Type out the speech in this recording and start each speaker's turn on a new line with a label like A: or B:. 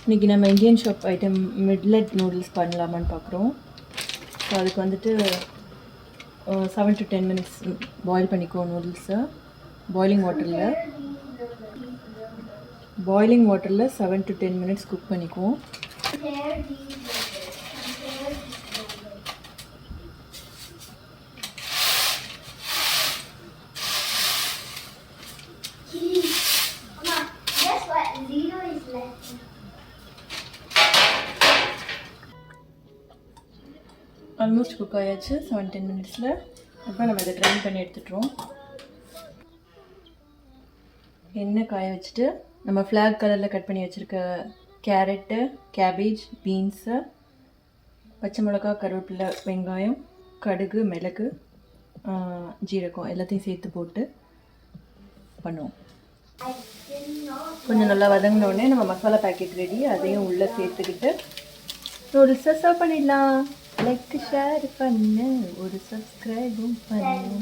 A: இன்றைக்கி நம்ம Indian shop item மிட்லெட் noodles பண்ணலாமான்னு பார்க்குறோம். ஸோ அதுக்கு வந்துட்டு 7 to 10 minutes பாயில் பண்ணிக்குவோம் நூடுல்ஸை. பாயிலிங் வாட்டரில் 7 to 10 minutes குக் பண்ணிக்குவோம். ஆல்மோஸ்ட் குக் ஆயாச்சு 7-10 minutesல. இப்போ நம்ம இதை ட்ரைன் பண்ணி எடுத்துட்டுருவோம். எண்ணெய் காய வச்சுட்டு நம்ம ஃப்ளாக் கலரில் கட் பண்ணி வச்சுருக்க கேரட்டு, கேபேஜ், பீன்ஸு, பச்சை மிளகா, கருவேப்பிலை, வெங்காயம், கடுகு, மிளகு, ஜீரகம் எல்லாத்தையும் சேர்த்து போட்டு பண்ணுவோம். கொஞ்சம் நல்லா வதங்கினோடனே நம்ம மசாலா பேக்கெட் ரெடி, அதையும் உள்ளே சேர்த்துக்கிட்டு நூடுல்ஸை சர்வ் பண்ணிடலாம். லைக் ஷேர் பண்ணு, ஒரு சப்ஸ்கிரைபும் பண்ணு.